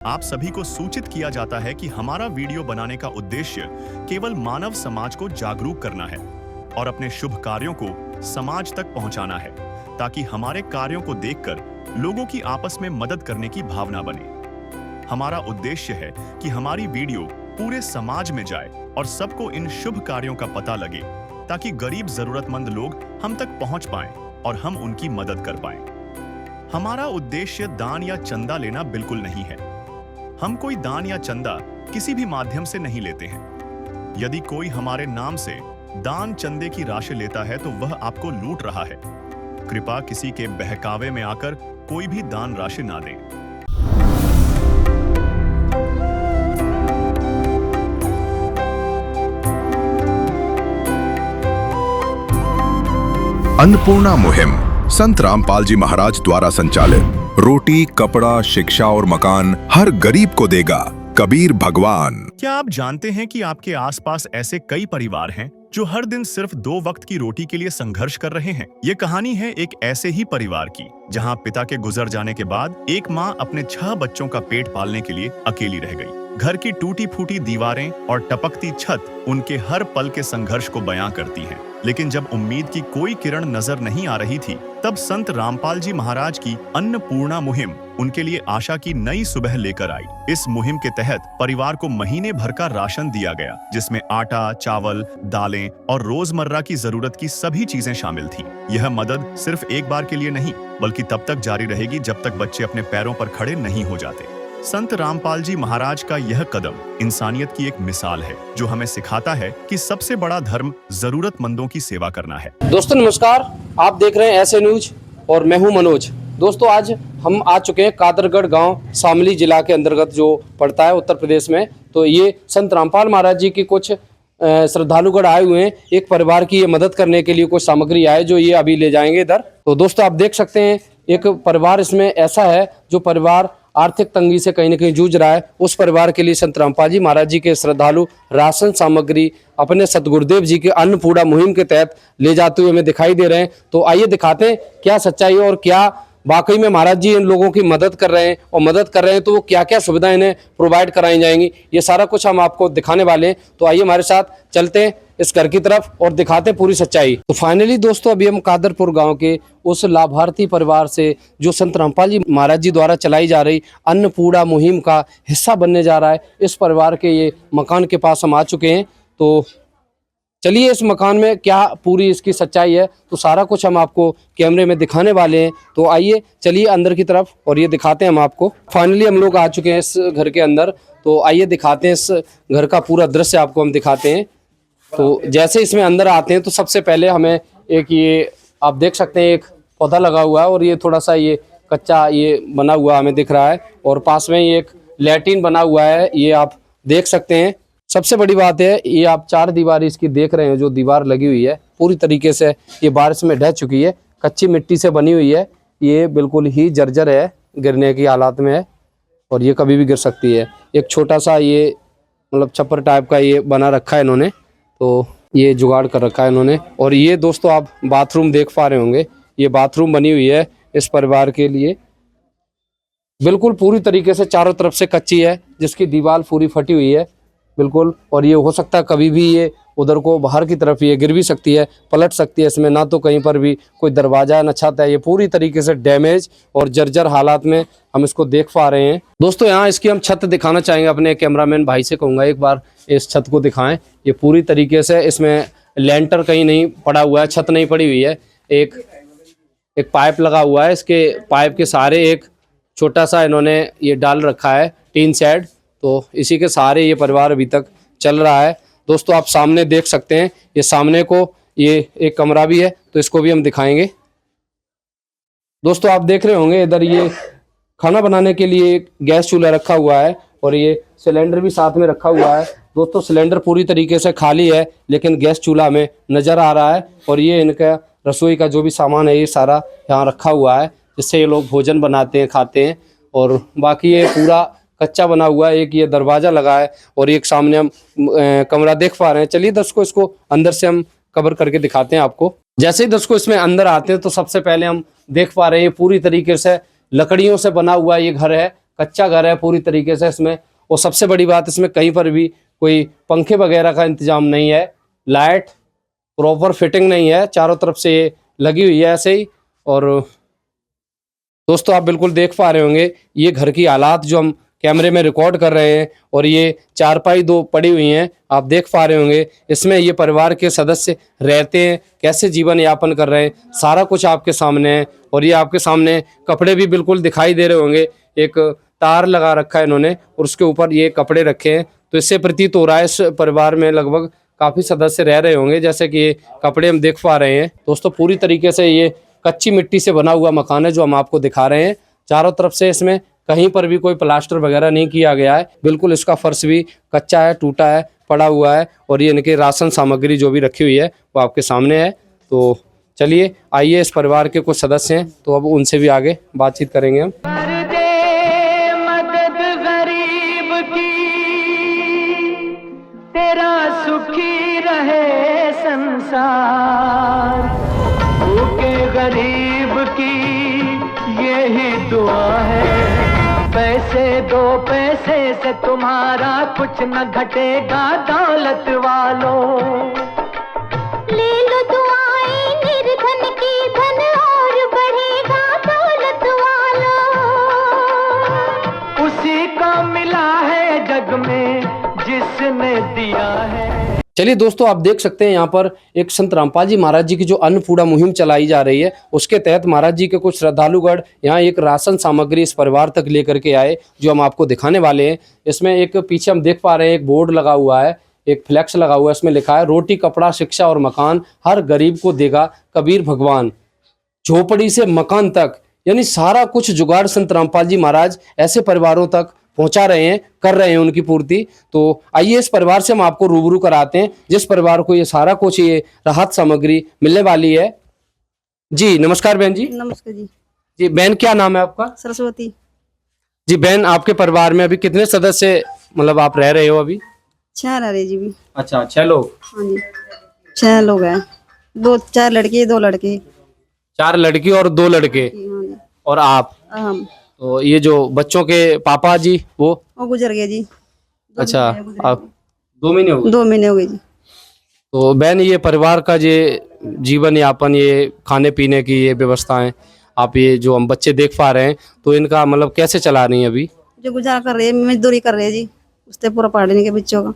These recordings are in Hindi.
आप सभी को सूचित किया जाता है कि हमारा वीडियो बनाने का उद्देश्य केवल मानव समाज को जागरूक करना है और अपने शुभ कार्यों को समाज तक पहुंचाना है, ताकि हमारे कार्यों को देखकर लोगों की आपस में मदद करने की भावना बने। हमारा उद्देश्य है कि हमारी वीडियो पूरे समाज में जाए और सबको इन शुभ कार्यों का पता लगे, ताकि गरीब जरूरतमंद लोग हम तक पहुंच पाएं और हम उनकी मदद कर पाएं। हमारा उद्देश्य दान या चंदा लेना बिल्कुल नहीं है। हम कोई दान या चंदा किसी भी माध्यम से नहीं लेते हैं। यदि कोई हमारे नाम से दान चंदे की राशि लेता है तो वह आपको लूट रहा है। कृपया किसी के बहकावे में आकर कोई भी दान राशि ना दें। अन्नपूर्णा मुहिम संत रामपाल जी महाराज द्वारा संचालित। रोटी, कपड़ा, शिक्षा और मकान हर गरीब को देगा कबीर भगवान। क्या आप जानते हैं कि आपके आसपास ऐसे कई परिवार हैं जो हर दिन सिर्फ 2 वक्त की रोटी के लिए संघर्ष कर रहे हैं? ये कहानी है एक ऐसे ही परिवार की, जहां पिता के गुजर जाने के बाद एक माँ अपने 6 बच्चों का पेट पालने के लिए अकेली रह गई। घर की टूटी फूटी दीवारें और टपकती छत उनके हर पल के संघर्ष को बयां करती हैं। लेकिन जब उम्मीद की कोई किरण नजर नहीं आ रही थी, तब संत रामपाल जी महाराज की अन्नपूर्णा मुहिम उनके लिए आशा की नई सुबह लेकर आई। इस मुहिम के तहत परिवार को महीने भर का राशन दिया गया, जिसमें आटा, चावल, दालें और रोजमर्रा की जरूरत की सभी चीजें शामिल थीं। यह मदद सिर्फ एक बार के लिए नहीं, बल्कि तब तक जारी रहेगी जब तक बच्चे अपने पैरों पर खड़े नहीं हो जाते। संत रामपाल जी महाराज का यह कदम इंसानियत की एक मिसाल है, जो हमें सिखाता है कि सबसे बड़ा धर्म जरूरतमंदों की सेवा करना है। दोस्तों नमस्कार, आप देख रहे हैं ऐसे न्यूज और मैं हूं मनोज। दोस्तों आज हम आ चुके हैं कादरगढ़ गांव, शामली जिला के अंतर्गत जो पड़ता है उत्तर प्रदेश में। तो ये संत रामपाल महाराज जी की कुछ श्रद्धालुगढ़ आए हुए हैं। एक परिवार की ये मदद करने के लिए कुछ सामग्री आए जो ये अभी ले जाएंगे इधर। तो दोस्तों आप देख सकते हैं एक परिवार इसमें ऐसा है जो परिवार आर्थिक तंगी से कहीं न कहीं जूझ रहा है। उस परिवार के लिए संत रामपाल जी महाराज जी के श्रद्धालु राशन सामग्री अपने सतगुरुदेव जी के अन्नपूर्णा मुहिम के तहत ले जाते हुए हमें दिखाई दे रहे हैं। तो आइए दिखाते हैं क्या सच्चाई है और क्या वाकई में महाराज जी इन लोगों की मदद कर रहे हैं, और मदद कर रहे हैं तो वो क्या क्या सुविधाएं इन्हें प्रोवाइड कराई जाएंगी, ये सारा कुछ हम आपको दिखाने वाले हैं। तो आइए हमारे साथ चलते हैं इस घर की तरफ और दिखाते पूरी सच्चाई। तो फाइनली दोस्तों अभी हम कादरपुर गांव के उस लाभार्थी परिवार से जो संत रामपाल जी महाराज जी द्वारा चलाई जा रही अन्नपूर्णा मुहिम का हिस्सा बनने जा रहा है, इस परिवार के ये मकान के पास हम आ चुके हैं। तो चलिए इस मकान में क्या पूरी इसकी सच्चाई है, तो सारा कुछ हम आपको कैमरे में दिखाने वाले हैं। तो आइए चलिए अंदर की तरफ और ये दिखाते हैं हम आपको। फाइनली हम लोग आ चुके हैं इस घर के अंदर। तो आइए दिखाते हैं इस घर का पूरा दृश्य आपको हम दिखाते हैं। तो जैसे इसमें अंदर आते हैं तो सबसे पहले हमें एक ये आप देख सकते हैं एक पौधा लगा हुआ है, और ये थोड़ा सा ये कच्चा ये बना हुआ हमें दिख रहा है, और पास में ही एक लैट्रिन बना हुआ है, ये आप देख सकते हैं। सबसे बड़ी बात है ये आप 4 दीवार इसकी देख रहे हैं, जो दीवार लगी हुई है पूरी तरीके से ये बारिश में ढह चुकी है, कच्ची मिट्टी से बनी हुई है, ये बिल्कुल ही जर्जर है, गिरने की हालात में है और ये कभी भी गिर सकती है। एक छोटा सा ये मतलब छप्पर टाइप का ये बना रखा है इन्होंने, तो ये जुगाड़ कर रखा है इन्होंने। और ये दोस्तों आप बाथरूम देख पा रहे होंगे, ये बाथरूम बनी हुई है इस परिवार के लिए, बिल्कुल पूरी तरीके से चारों तरफ से कच्ची है, जिसकी दीवार पूरी फटी हुई है बिल्कुल। और ये हो सकता है कभी भी ये उधर को बाहर की तरफ ये गिर भी सकती है, पलट सकती है। इसमें ना तो कहीं पर भी कोई दरवाजा न छत है, ये पूरी तरीके से डैमेज और जर्जर हालात में हम इसको देख पा रहे हैं। दोस्तों यहाँ इसकी हम छत दिखाना चाहेंगे, अपने कैमरामैन भाई से कहूँगा एक बार इस छत को दिखाएं। ये पूरी तरीके से इसमें लेंटर कहीं नहीं पड़ा हुआ है, छत नहीं पड़ी हुई है, एक पाइप लगा हुआ है, इसके पाइप के सहारे एक छोटा सा इन्होंने ये डाल रखा है टीन शेड, तो इसी के सहारे ये परिवार अभी तक चल रहा है। दोस्तों आप सामने देख सकते हैं, ये सामने को ये एक कमरा भी है, तो इसको भी हम दिखाएंगे। दोस्तों आप देख रहे होंगे इधर ये खाना बनाने के लिए एक गैस चूल्हा रखा हुआ है, और ये सिलेंडर भी साथ में रखा हुआ है। दोस्तों सिलेंडर पूरी तरीके से खाली है, लेकिन गैस चूल्हा में नज़र आ रहा है, और ये इनका रसोई का जो भी सामान है ये सारा यहाँ रखा हुआ है, जिससे ये लोग भोजन बनाते हैं, खाते हैं। और बाकी ये पूरा कच्चा बना हुआ है, एक ये दरवाज़ा लगा है, और एक सामने हम कमरा देख पा रहे हैं। चलिए दर्शकों इसको अंदर से हम कवर करके दिखाते हैं आपको। जैसे ही दर्शकों इसमें अंदर आते हैं तो सबसे पहले हम देख पा रहे हैं पूरी तरीके से लकड़ियों से बना हुआ ये घर है, कच्चा घर है पूरी तरीके से इसमें। और सबसे बड़ी बात, इसमें कहीं पर भी कोई पंखे वगैरह का इंतजाम नहीं है, लाइट प्रॉपर फिटिंग नहीं है, चारों तरफ से ये लगी हुई है ऐसे ही। और दोस्तों आप बिल्कुल देख पा रहे होंगे ये घर की हालात जो हम कैमरे में रिकॉर्ड कर रहे हैं। और ये चारपाई दो पड़ी हुई हैं, आप देख पा रहे होंगे। इसमें ये परिवार के सदस्य रहते हैं, कैसे जीवन यापन कर रहे हैं, सारा कुछ आपके सामने है। और ये आपके सामने कपड़े भी बिल्कुल दिखाई दे रहे होंगे, एक तार लगा रखा है इन्होंने और उसके ऊपर ये कपड़े रखे हैं। तो इससे प्रतीत हो रहा है इस परिवार में लगभग काफ़ी सदस्य रह रहे होंगे, जैसे कि ये कपड़े हम देख पा रहे हैं। दोस्तों पूरी तरीके से ये कच्ची मिट्टी से बना हुआ मकान है जो हम आपको दिखा रहे हैं। चारों तरफ से इसमें कहीं पर भी कोई प्लास्टर वगैरह नहीं किया गया है, बिल्कुल इसका फर्श भी कच्चा है, टूटा है, पड़ा हुआ है। और ये इनके राशन सामग्री जो भी रखी हुई है वो आपके सामने है। तो चलिए आइए, इस परिवार के कुछ सदस्य हैं तो अब उनसे भी आगे बातचीत करेंगे हम। मदद गरीब की, तेरा सुखी रहे संसार, भूखे गरीब की यही दुआ है। पैसे दो पैसे से तुम्हारा कुछ न घटेगा दौलत वालों, ले लो दुआएं निर्धन की, धन और बढ़ेगा दौलत वालों। उसी को मिला है जग में जिसने दिया है। चलिए दोस्तों आप देख सकते हैं यहाँ पर एक संत रामपाल जी महाराज जी की जो अन्नपूर्णा मुहिम चलाई जा रही है, उसके तहत महाराज जी के कुछ श्रद्धालुगण यहाँ एक राशन सामग्री इस परिवार तक लेकर के आए, जो हम आपको दिखाने वाले हैं। इसमें एक पीछे हम देख पा रहे हैं एक बोर्ड लगा हुआ है, एक फ्लैक्स लगा हुआ है, इसमें लिखा है रोटी कपड़ा शिक्षा और मकान हर गरीब को देगा कबीर भगवान। झोपड़ी से मकान तक, यानी सारा कुछ जुगाड़ संत रामपाल जी महाराज ऐसे परिवारों तक पहुंचा रहे हैं, कर रहे हैं उनकी पूर्ति। तो आइए इस परिवार से हम आपको रूबरू कराते हैं जिस परिवार को ये सारा कुछ ये राहत सामग्री मिलने वाली है। जी नमस्कार बहन जी। नमस्कार जी। जी बहन क्या नाम है आपका? सरस्वती। जी बहन, आपके परिवार में अभी कितने सदस्य मतलब आप रह रहे हो अभी? 6 रह रहे जी भी। अच्छा 6 लोग। हाँ जी 6 लोग हैं, 4 लड़के 2 लड़के। 4 लड़की और 2 लड़के। हाँ जी। और आप? हम। तो ये जो बच्चों के पापा जी वो गुजर गए जी। अच्छा आप 2 महीने हो गए? 2 महीने हो गए जी। तो बहन ये परिवार का ये जीवन यापन, ये खाने पीने की ये व्यवस्थाएं, आप ये जो हम बच्चे देख पा रहे हैं तो इनका मतलब कैसे चला रही हैं अभी? जो गुजारा कर रहे हैं, मजदूरी कर रहे हैं जी, उससे पूरा पढ़ने के बच्चों का।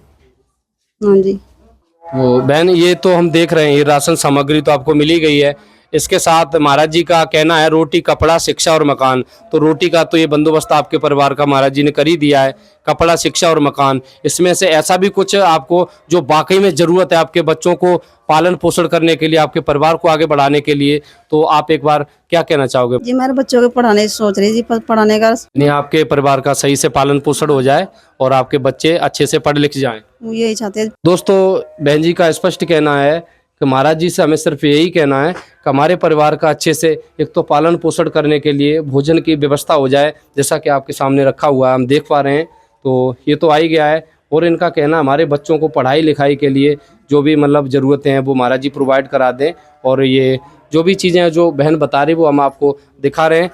हाँ जी। तो बहन ये तो हम देख रहे हैं ये राशन सामग्री तो आपको मिली गई है, इसके साथ महाराज जी का कहना है रोटी कपड़ा शिक्षा और मकान। तो रोटी का तो ये बंदोबस्त आपके परिवार का महाराज जी ने कर ही दिया है, कपड़ा शिक्षा और मकान, इसमें से ऐसा भी कुछ आपको जो वाकई में ज़रूरत है आपके बच्चों को पालन पोषण करने के लिए, आपके परिवार को आगे बढ़ाने के लिए, तो आप एक बार क्या कहना चाहोगे? जी मेरे बच्चों को पढ़ाने सोच रही जी, पढ़ाने का नहीं, आपके परिवार का सही से पालन पोषण हो जाए और आपके बच्चे अच्छे से पढ़ लिख जाएं, यही चाहते हैं। दोस्तों बहन जी का स्पष्ट कहना है कि महाराज जी से हमें सिर्फ यही कहना है कि हमारे परिवार का अच्छे से एक तो पालन पोषण करने के लिए भोजन की व्यवस्था हो जाए, जैसा कि आपके सामने रखा हुआ है हम देख पा रहे हैं। तो ये तो आ ही गया है, और इनका कहना हमारे बच्चों को पढ़ाई लिखाई के लिए जो भी मतलब ज़रूरतें हैं वो महाराज जी प्रोवाइड करा दें। और ये जो भी चीज़ें हैं जो बहन बता रही वो हम आपको दिखा रहे हैं।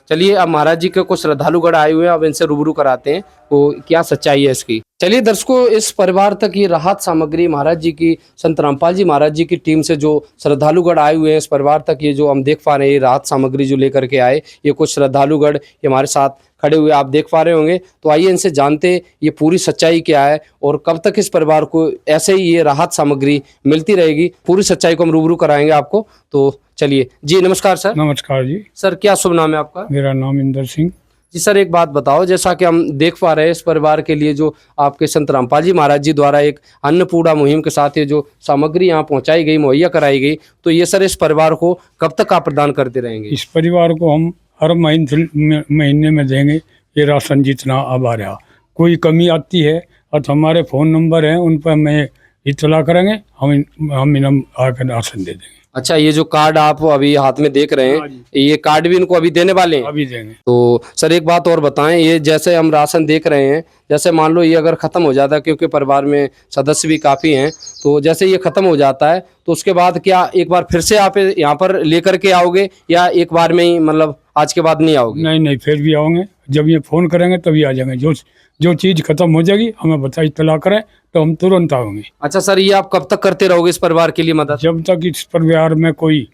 चलिए अब महाराज जी के कुछ श्रद्धालुगण आए हुए हैं, अब इनसे रूबरू कराते हैं वो क्या सच्चाई है इसकी। चलिए दर्शकों, इस परिवार तक ये राहत सामग्री महाराज जी की, संत रामपाल जी महाराज जी की टीम से जो श्रद्धालुगढ़ आए हुए हैं, इस परिवार तक ये जो हम देख पा रहे हैं, ये राहत सामग्री जो लेकर के आए, ये कुछ श्रद्धालुगढ़ ये हमारे साथ खड़े हुए आप देख पा रहे होंगे। तो आइए इनसे जानते ये पूरी सच्चाई क्या है और कब तक इस परिवार को ऐसे ही ये राहत सामग्री मिलती रहेगी। पूरी सच्चाई को हम रूबरू कराएंगे आपको। तो चलिए जी, नमस्कार सर। नमस्कार जी, सर क्या शुभ नाम है आपका? मेरा नाम इंदर सिंह। जी सर, एक बात बताओ, जैसा कि हम देख पा रहे हैं, इस परिवार के लिए जो आपके संत रामपाल जी महाराज जी द्वारा एक अन्नपूर्णा मुहिम के साथ ये जो सामग्री यहाँ पहुँचाई गई, मुहैया कराई गई, तो ये सर इस परिवार को कब तक आप प्रदान करते रहेंगे? इस परिवार को हम हर महीने में देंगे ये राशन जितना अब आ रहा। कोई कमी आती है और तो हमारे फ़ोन नंबर हैं, उन पर हमें इत्तला करेंगे, हम इन्हें आकर राशन दे देंगे। अच्छा, ये जो कार्ड आप अभी हाथ में देख रहे हैं, ये कार्ड भी इनको अभी देने वाले हैं? अभी देंगे। तो सर एक बात और बताएं, ये जैसे हम राशन देख रहे हैं, जैसे मान लो ये अगर ख़त्म हो जाता है, क्योंकि परिवार में सदस्य भी काफ़ी हैं, तो जैसे ये ख़त्म हो जाता है तो उसके बाद क्या एक बार फिर से आप यहाँ पर लेकर के आओगे या एक बार में ही, मतलब आज के बाद नहीं आओगे? नहीं, फिर भी आओगे। जब ये फ़ोन करेंगे तभी आ जाएंगे। जो चीज़ खत्म हो जाएगी हमें इत्तला करें तो हम तुरंत आएंगे। अच्छा सर, ये आप कब तक करते रहोगे इस परिवार के लिए मदद? जब तक इस परिवार में कोई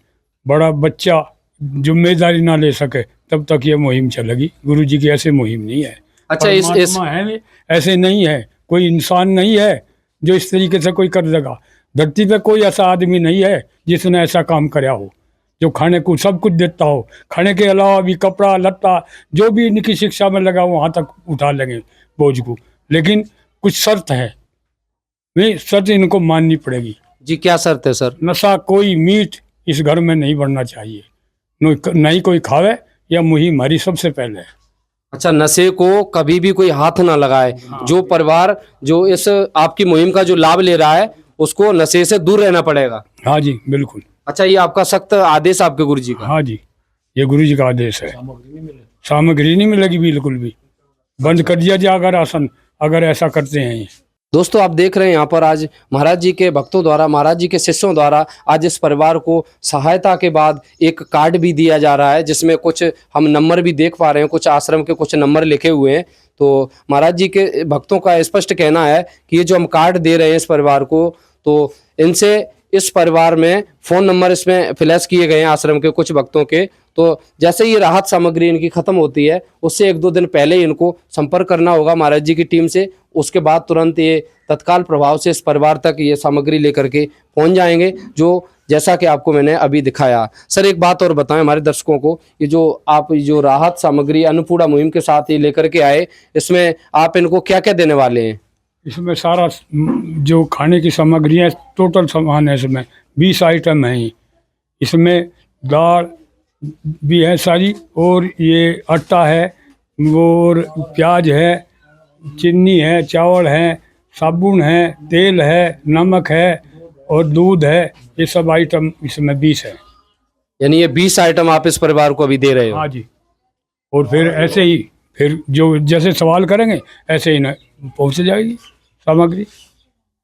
बड़ा बच्चा जिम्मेदारी ना ले सके तब तक ये मुहिम चलेगी। गुरु जी की ऐसे मुहिम नहीं है। अच्छा, इस है ऐसे नहीं है, कोई इंसान नहीं है जो इस तरीके से कोई कर देगा। धरती पे कोई ऐसा आदमी नहीं है जिसने ऐसा काम कराया हो, जो खाने को सब कुछ देता हो। खाने के अलावा भी कपड़ा लत्ता जो भी इनकी शिक्षा में लगा वहाँ तक उठा लेंगे बोझ को, लेकिन कुछ शर्त है, वे शर्त इनको माननी पड़ेगी। जी क्या शर्त है सर? नशा कोई मीट इस घर में नहीं बढ़ना चाहिए, नहीं कोई खावे, या मुहिम हमारी सबसे पहले है। अच्छा, नशे को कभी भी कोई हाथ ना लगाए। जो परिवार जो इस आपकी मुहिम का जो लाभ ले रहा है उसको नशे से दूर रहना पड़ेगा। हाँ जी बिल्कुल। अच्छा, ये आपका सख्त आदेश आपके गुरु जी का? हाँ जी, ये गुरु जी का आदेश है। सामग्री नहीं मिलेगी बिल्कुल भी, बंद कर दिया जाएगा राशन अगर ऐसा करते हैं। दोस्तों आप देख रहे हैं यहाँ पर आज महाराज जी के भक्तों द्वारा, महाराज जी के शिष्यों द्वारा आज इस परिवार को सहायता के बाद एक कार्ड भी दिया जा रहा है, जिसमें कुछ हम नंबर भी देख पा रहे हैं, कुछ आश्रम के कुछ नंबर लिखे हुए हैं। तो महाराज जी के भक्तों का स्पष्ट कहना है कि ये जो हम कार्ड दे रहे हैं इस परिवार को, तो इनसे इस परिवार में फ़ोन नंबर इसमें फ्लैश किए गए हैं आश्रम के कुछ भक्तों के। तो जैसे ये राहत सामग्री इनकी ख़त्म होती है उससे 1-2 दिन पहले ही इनको संपर्क करना होगा महाराज जी की टीम से। उसके बाद तुरंत ये तत्काल प्रभाव से इस परिवार तक ये सामग्री लेकर के पहुंच जाएंगे, जो जैसा कि आपको मैंने अभी दिखाया। सर एक बात और बताएं हमारे दर्शकों को, ये जो आप जो राहत सामग्री अन्नपूर्णा मुहिम के साथ ये लेकर के आए, इसमें आप इनको क्या क्या देने वाले हैं? इसमें सारा जो खाने की सामग्री है, टोटल सामान है, इसमें 20 आइटम हैं। इसमें दाल भी है सारी, और ये आटा है, और प्याज है, चीनी है, चावल है, साबुन है, तेल है, नमक है और दूध है। ये सब आइटम इसमें 20 है। यानी ये 20 आइटम आप इस परिवार को अभी दे रहे हो? हाँ जी। और फिर ऐसे ही फिर जो जैसे सवाल करेंगे ऐसे ही ना पहुँच जाएगी सामग्री।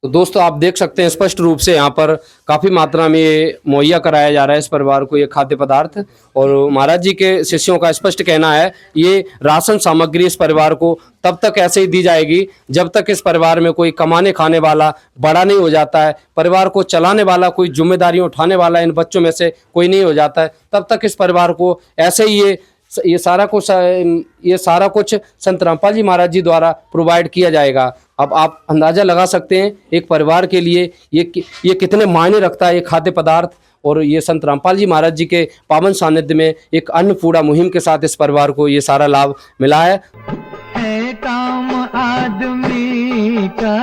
तो दोस्तों आप देख सकते हैं स्पष्ट रूप से यहाँ पर काफ़ी मात्रा में ये मुहैया कराया जा रहा है इस परिवार को ये खाद्य पदार्थ। और महाराज जी के शिष्यों का स्पष्ट कहना है ये राशन सामग्री इस परिवार को तब तक ऐसे ही दी जाएगी जब तक इस परिवार में कोई कमाने खाने वाला बड़ा नहीं हो जाता है, परिवार को चलाने वाला कोई जिम्मेदारियाँ उठाने वाला इन बच्चों में से कोई नहीं हो जाता है, तब तक इस परिवार को ऐसे ही ये सारा कुछ संत रामपाल जी महाराज जी द्वारा प्रोवाइड किया जाएगा। अब आप अंदाज़ा लगा सकते हैं एक परिवार के लिए ये कितने मायने रखता है ये खाद्य पदार्थ। और ये संत रामपाल जी महाराज जी के पावन सानिध्य में एक अन्नपूर्णा मुहिम के साथ इस परिवार को ये सारा लाभ मिला है। काम आदमी का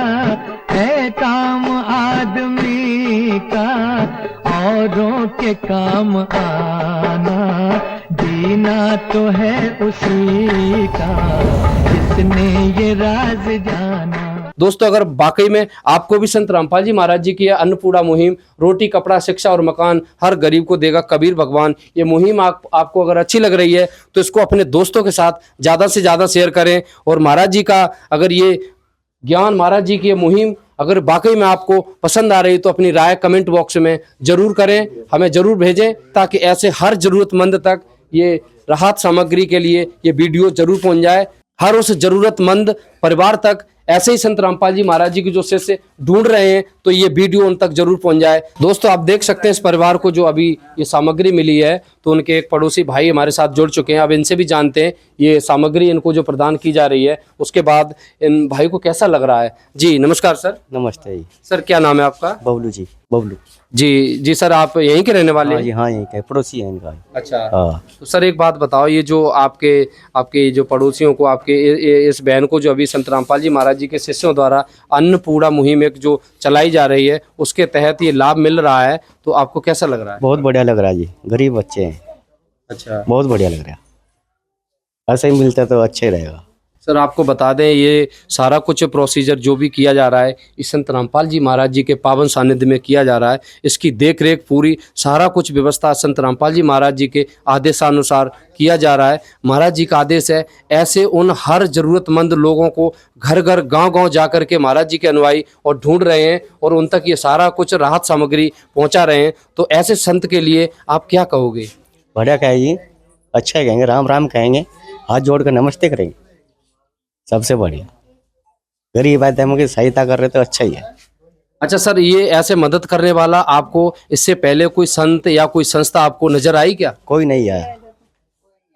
है, काम आदमी का औरों के काम आना, जीना तो है उसी का जिसने ये राज जाना। दोस्तों अगर वाकई में आपको भी संत रामपाल जी महाराज जी की अन्नपूर्णा मुहिम, रोटी कपड़ा शिक्षा और मकान हर गरीब को देगा कबीर भगवान, ये मुहिम आपको अगर अच्छी लग रही है तो इसको अपने दोस्तों के साथ ज़्यादा से ज़्यादा शेयर करें। और महाराज जी का अगर ये ज्ञान, महाराज जी की ये मुहिम अगर वाकई में आपको पसंद आ रही तो अपनी राय कमेंट बॉक्स में ज़रूर करें, हमें ज़रूर भेजें, ताकि ऐसे हर ज़रूरतमंद तक ये राहत सामग्री के लिए ये वीडियो ज़रूर पहुँच जाए। हर उस ज़रूरतमंद परिवार तक ऐसे ही संत रामपाल जी महाराज जी के जो शिष्य ढूंढ रहे हैं तो ये वीडियो उन तक जरूर पहुंच जाए। दोस्तों आप देख सकते हैं इस परिवार को जो अभी ये सामग्री मिली है तो उनके एक पड़ोसी भाई हमारे साथ जुड़ चुके हैं। अब इनसे भी जानते हैं ये सामग्री इनको जो प्रदान की जा रही है उसके बाद इन भाई को कैसा लग रहा है। जी नमस्कार सर। नमस्ते जी। सर क्या नाम है आपका? बबलू जी। बबलू जी सर आप यहीं के रहने वाले हाँ हैं? जी, हाँ यहीं के पड़ोसी हैं इनका। अच्छा हाँ। तो सर एक बात बताओ, ये जो आपके जो पड़ोसियों को आपके इस बहन को जो अभी संत रामपाल जी महाराज जी के शिष्यों द्वारा अन्नपूर्णा मुहिम एक जो चलाई जा रही है उसके तहत ये लाभ मिल रहा है तो आपको कैसा लग रहा है? बहुत बढ़िया लग रहा है जी, गरीब बच्चे हैं। अच्छा बहुत बढ़िया लग रहा है, ऐसा ही मिलता तो अच्छा ही रहेगा। सर आपको बता दें ये सारा कुछ प्रोसीजर जो भी किया जा रहा है इस संत रामपाल जी महाराज जी के पावन सानिध्य में किया जा रहा है। इसकी देख रेख पूरी सारा कुछ व्यवस्था संत रामपाल जी महाराज जी के आदेशानुसार किया जा रहा है। महाराज जी का आदेश है ऐसे उन हर जरूरतमंद लोगों को घर घर गांव गांव जा कर के महाराज जी के अनुयायी और ढूंढ रहे हैं और उन तक ये सारा कुछ राहत सामग्री पहुंचा रहे हैं। तो ऐसे संत के लिए आप क्या कहोगे? बढ़िया कहेंगे, अच्छा ही कहेंगे, राम राम कहेंगे, हाथ जोड़ कर नमस्ते करेंगे, सबसे बढ़िया। गरीब आदमी की सहायता कर रहे तो अच्छा ही है। अच्छा सर ये ऐसे मदद करने वाला आपको इससे पहले कोई संत या कोई संस्था आपको नजर आई क्या? कोई नहीं आया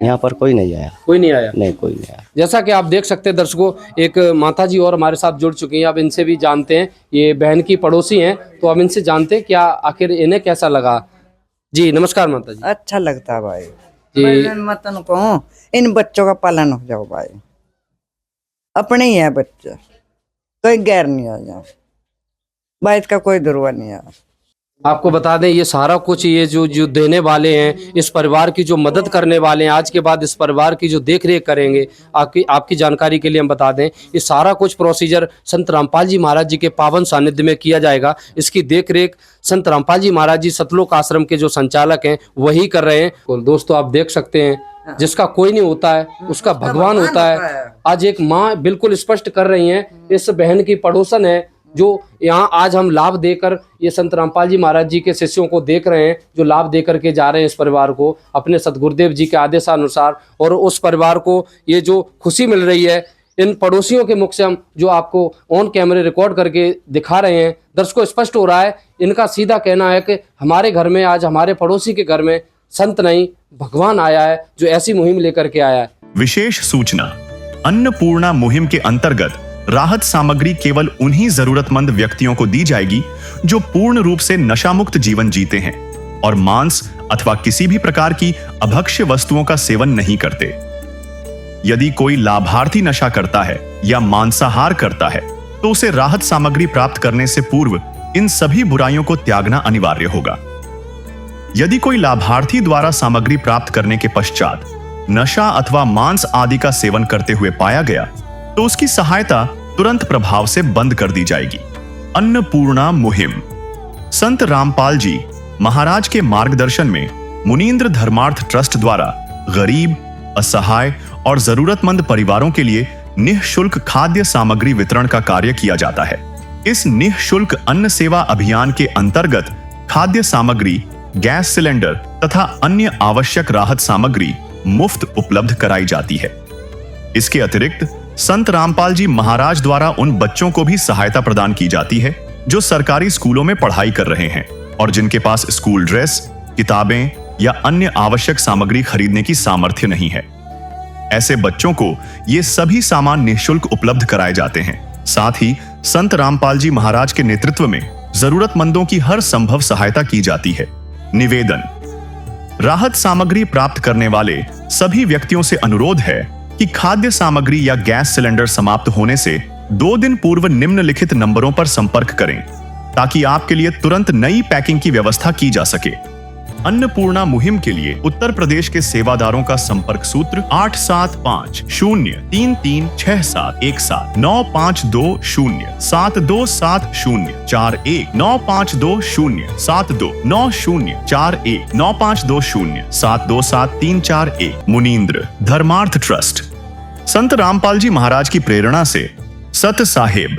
यहाँ पर, कोई नहीं आया। कोई नहीं आया? नहीं, कोई नहीं आया। जैसा कि आप देख सकते हैं दर्शकों, एक माता जी और हमारे साथ जुड़ चुकी हैं। अब इनसे भी जानते हैं, ये बहन की पड़ोसी हैं तो अब इनसे जानते हैं क्या आखिर इन्हें कैसा लगा। जी नमस्कार माता जी। अच्छा लगता है भाई जी मतन कहूँ इन बच्चों का पालन हो जाओ भाई, अपने ही है बच्चे, कोई गैर नहीं आ जाओ भाई, इसका कोई दुर्वा नहीं है। आपको बता दें ये सारा कुछ ये जो देने वाले हैं इस परिवार की जो मदद करने वाले हैं आज के बाद इस परिवार की जो देख रेख करेंगे, आपकी जानकारी के लिए हम बता दें ये सारा कुछ प्रोसीजर संत रामपाल जी महाराज जी के पावन सानिध्य में किया जाएगा। इसकी देख रेख संत रामपाल जी महाराज जी सतलोक आश्रम के जो संचालक हैं वही कर रहे हैं। और दोस्तों आप देख सकते हैं जिसका कोई नहीं होता है उसका भगवान होता है। आज एक माँ बिल्कुल स्पष्ट कर रही हैं, इस बहन की पड़ोसन है जो यहाँ आज हम लाभ देकर ये संत रामपाल जी महाराज जी के शिष्यों को देख रहे हैं, जो लाभ देकर के जा रहे हैं इस परिवार को अपने सतगुरुदेव जी के आदेशानुसार। और उस परिवार को ये जो खुशी मिल रही है इन पड़ोसियों के मुख से हम जो आपको ऑन कैमरे रिकॉर्ड करके दिखा रहे हैं, दर्शकों स्पष्ट हो रहा है इनका सीधा कहना है कि हमारे घर में आज हमारे पड़ोसी के घर में संत नहीं भगवान आया है जो ऐसी मुहिम लेकर के आया है। विशेष सूचना, अन्नपूर्णा मुहिम के अंतर्गत राहत सामग्री केवल उन्हीं जरूरतमंद व्यक्तियों को दी जाएगी जो पूर्ण रूप से नशा मुक्त जीवन जीते हैं और मांस अथवा किसी भी प्रकार की अभक्ष्य वस्तुओं का सेवन नहीं करते। यदि कोई लाभार्थी नशा करता है या मांसाहार करता है तो उसे राहत सामग्री प्राप्त करने से पूर्व इन सभी बुराइयों को त्यागना अनिवार्य होगा। यदि कोई लाभार्थी द्वारा सामग्री प्राप्त करने के पश्चात नशा अथवा मांस आदि का सेवन करते हुए पाया गया तो उसकी सहायता तुरंत प्रभाव से बंद कर दी जाएगी। अन्नपूर्णा मुहिम संत रामपाल जी महाराज के मार्गदर्शन में मुनींद्र धर्मार्थ ट्रस्ट द्वारा गरीब, असहाय और जरूरतमंद परिवारों के लिए निःशुल्क खाद्य सामग्री वितरण का कार्य किया जाता है। इस निःशुल्क अन्न सेवा अभियान के अंतर्गत खाद्य सामग्री, गैस सिलेंडर तथा अन्य आवश्यक राहत सामग्री मुफ्त उपलब्ध कराई जाती है। इसके अतिरिक्त संत रामपाल जी महाराज द्वारा उन बच्चों को भी सहायता प्रदान की जाती है जो सरकारी स्कूलों में पढ़ाई कर रहे हैं और जिनके पास स्कूल ड्रेस, किताबें या अन्य आवश्यक सामग्री खरीदने की सामर्थ्य नहीं है। ऐसे बच्चों को ये सभी सामान निःशुल्क उपलब्ध कराए जाते हैं। साथ ही संत रामपाल जी महाराज के नेतृत्व में जरूरतमंदों की हर संभव सहायता की जाती है। निवेदन, राहत सामग्री प्राप्त करने वाले सभी व्यक्तियों से अनुरोध है कि खाद्य सामग्री या गैस सिलेंडर समाप्त होने से 2 दिन पूर्व निम्नलिखित नंबरों पर संपर्क करें ताकि आपके लिए तुरंत नई पैकिंग की व्यवस्था की जा सके। अन्नपूर्णा मुहिम के लिए उत्तर प्रदेश के सेवादारों का संपर्क सूत्र 8750336717 9520727041 952072909041 9520727341। मुनींद्र धर्मार्थ ट्रस्ट संत रामपाल जी महाराज की प्रेरणा से सत साहेब